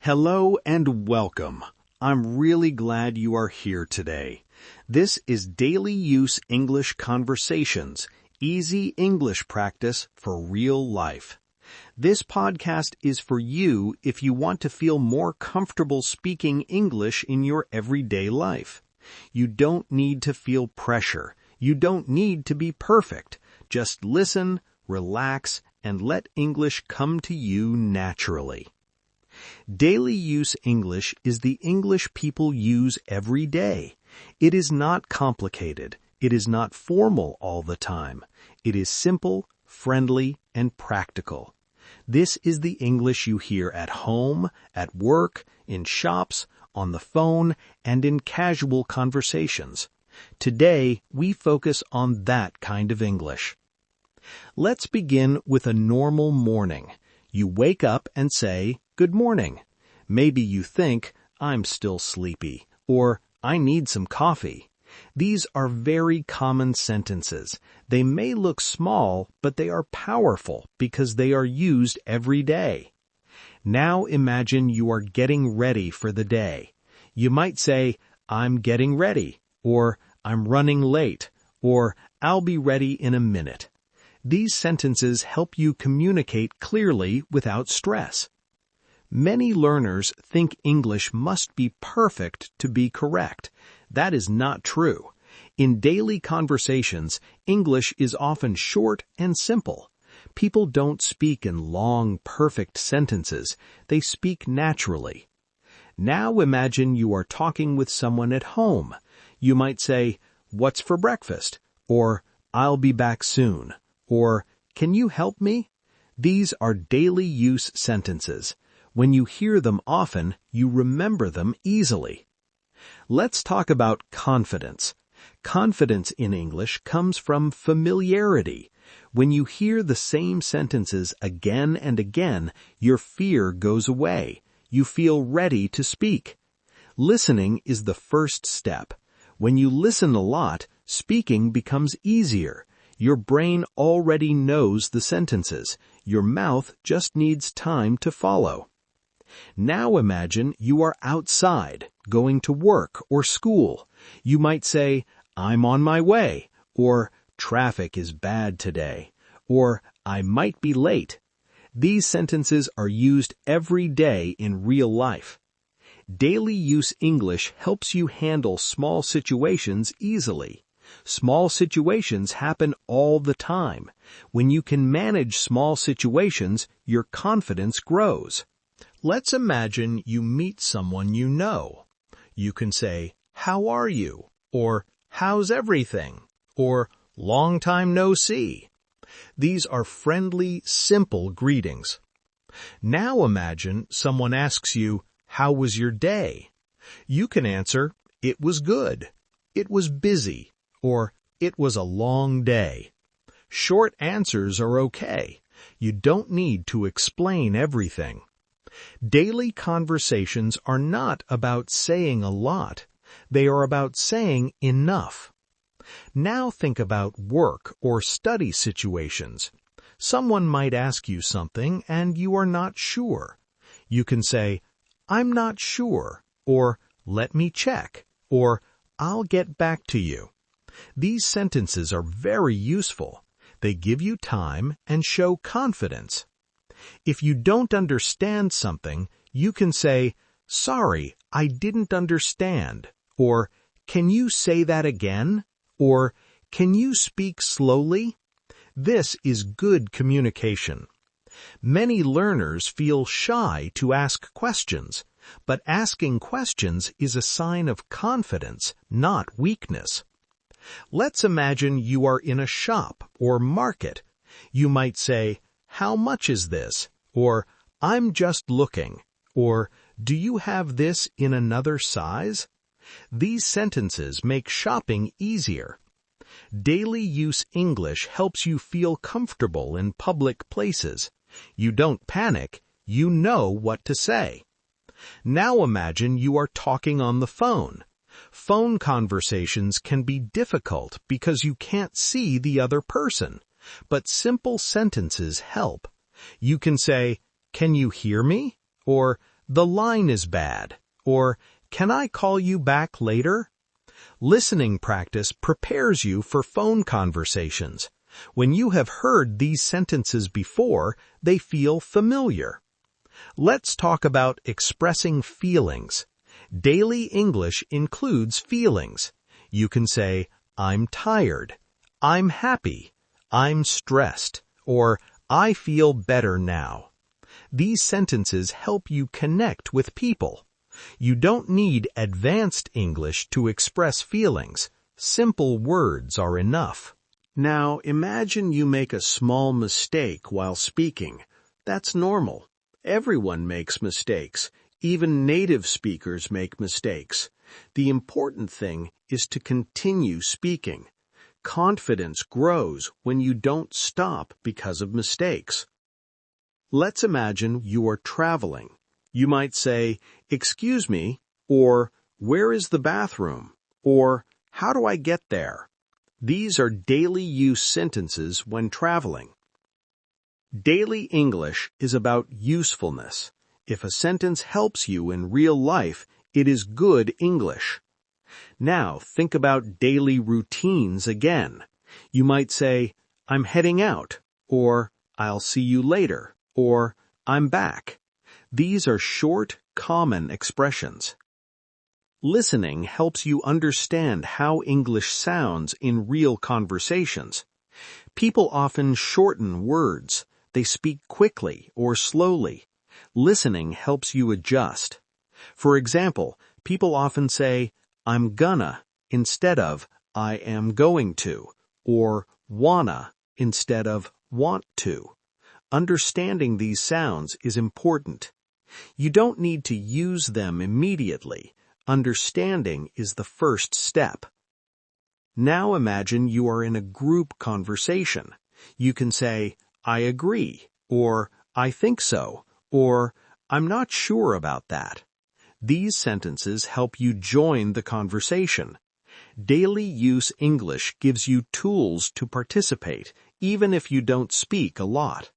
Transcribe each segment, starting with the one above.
Hello and welcome. I'm really glad you are here today. This is Daily Use English Conversations, easy English practice for real life. This podcast is for you if you want to feel more comfortable speaking English in your everyday life. You don't need to feel pressure. You don't need to be perfect. Just listen, relax, and let English come to you naturally. Daily use English is the English people use every day. It is not complicated. It is not formal all the time. It is simple, friendly, and practical. This is the English you hear at home, at work, in shops, on the phone, and in casual conversations. Today, we focus on that kind of English. Let's begin with a normal morning. You wake up and say, "Good morning." Maybe you think, "I'm still sleepy," or "I need some coffee." These are very common sentences. They may look small, but they are powerful because they are used every day. Now imagine you are getting ready for the day. You might say, "I'm getting ready," or "I'm running late," or "I'll be ready in a minute." These sentences help you communicate clearly without stress. Many learners think English must be perfect to be correct. That is not true. In daily conversations, English is often short and simple. People don't speak in long, perfect sentences. They speak naturally. Now imagine you are talking with someone at home. You might say, "What's for breakfast?" or "I'll be back soon," or "Can you help me?" These are daily use sentences. When you hear them often, you remember them easily. Let's talk about confidence. Confidence in English comes from familiarity. When you hear the same sentences again and again, your fear goes away. You feel ready to speak. Listening is the first step. When you listen a lot, speaking becomes easier. Your brain already knows the sentences. Your mouth just needs time to follow. Now imagine you are outside, going to work or school. You might say, "I'm on my way," or "Traffic is bad today," or "I might be late." These sentences are used every day in real life. Daily use English helps you handle small situations easily. Small situations happen all the time. When you can manage small situations, your confidence grows. Let's imagine you meet someone you know. You can say, "How are you?" or "How's everything?" or "Long time no see." These are friendly, simple greetings. Now imagine someone asks you, "How was your day?" You can answer, "It was good," "It was busy," or "It was a long day." Short answers are okay. You don't need to explain everything. Daily conversations are not about saying a lot. They are about saying enough. Now think about work or study situations. Someone might ask you something and you are not sure. You can say, "I'm not sure," or "Let me check," or "I'll get back to you." These sentences are very useful. They give you time and show confidence. If you don't understand something, you can say, "Sorry, I didn't understand," or "Can you say that again?" or "Can you speak slowly?" This is good communication. Many learners feel shy to ask questions, but asking questions is a sign of confidence, not weakness. Let's imagine you are in a shop or market. You might say, "How much is this?" or "I'm just looking," or "Do you have this in another size?" These sentences make shopping easier. Daily use English helps you feel comfortable in public places. You don't panic, you know what to say. Now imagine you are talking on the phone. Phone conversations can be difficult because you can't see the other person, but simple sentences help. You can say, "Can you hear me?" or "The line is bad," or "Can I call you back later?" Listening practice prepares you for phone conversations. When you have heard these sentences before, they feel familiar. Let's talk about expressing feelings. Daily English includes feelings. You can say, "I'm tired," "I'm happy," "I'm stressed," or "I feel better now." These sentences help you connect with people. You don't need advanced English to express feelings. Simple words are enough. Now imagine you make a small mistake while speaking. That's normal. Everyone makes mistakes. Even native speakers make mistakes. The important thing is to continue speaking. Confidence grows when you don't stop because of mistakes. Let's imagine you are traveling. You might say, "Excuse me," or "Where is the bathroom?" or "How do I get there?" These are daily use sentences when traveling. Daily English is about usefulness. If a sentence helps you in real life, it is good English. Now think about daily routines again. You might say, "I'm heading out," or "I'll see you later," or "I'm back." These are short, common expressions. Listening helps you understand how English sounds in real conversations. People often shorten words. They speak quickly or slowly. Listening helps you adjust. For example, people often say, "I'm gonna," instead of "I am going to," or "wanna," instead of "want to." Understanding these sounds is important. You don't need to use them immediately. Understanding is the first step. Now imagine you are in a group conversation. You can say, "I agree," or "I think so," or "I'm not sure about that." These sentences help you join the conversation. Daily use English gives you tools to participate, even if you don't speak a lot.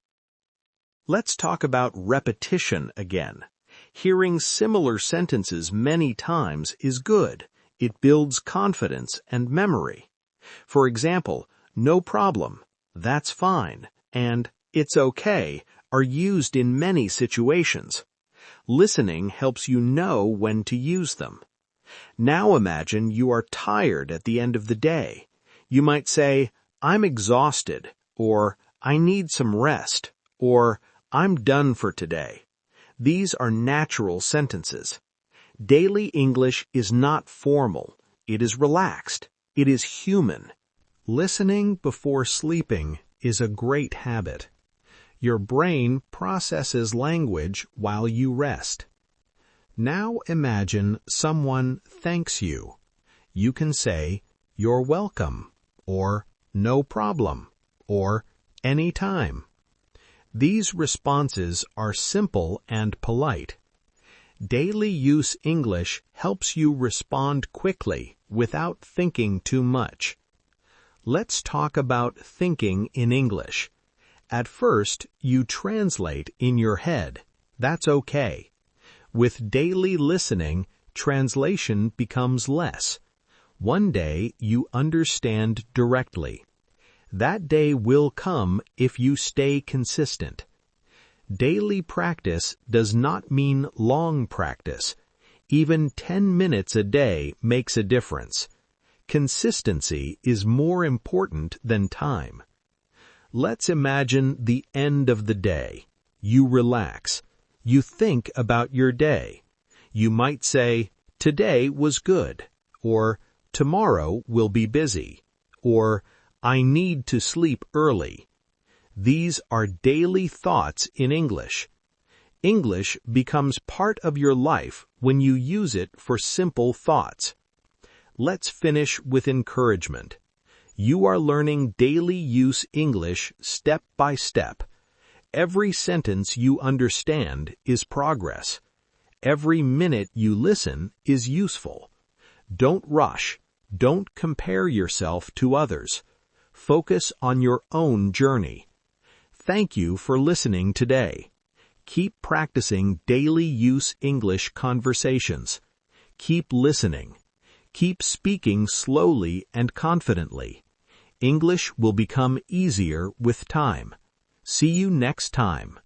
Let's talk about repetition again. Hearing similar sentences many times is good. It builds confidence and memory. For example, "No problem," "That's fine," and "It's okay" are used in many situations. Listening helps you know when to use them. Now imagine you are tired at the end of the day. You might say, "I'm exhausted," or "I need some rest," or "I'm done for today." These are natural sentences. Daily English is not formal. It is relaxed. It is human. Listening before sleeping is a great habit. Your brain processes language while you rest. Now imagine someone thanks you. You can say, "You're welcome," or "No problem," or "Anytime." These responses are simple and polite. Daily use English helps you respond quickly without thinking too much. Let's talk about thinking in English. At first, you translate in your head. That's okay. With daily listening, translation becomes less. One day, you understand directly. That day will come if you stay consistent. Daily practice does not mean long practice. Even 10 minutes a day makes a difference. Consistency is more important than time. Let's imagine the end of the day. You relax. You think about your day. You might say, "Today was good," or "Tomorrow will be busy," or "I need to sleep early." These are daily thoughts in English. English becomes part of your life when you use it for simple thoughts. Let's finish with encouragement. You are learning daily use English step by step. Every sentence you understand is progress. Every minute you listen is useful. Don't rush. Don't compare yourself to others. Focus on your own journey. Thank you for listening today. Keep practicing daily use English conversations. Keep listening. Keep speaking slowly and confidently. English will become easier with time. See you next time.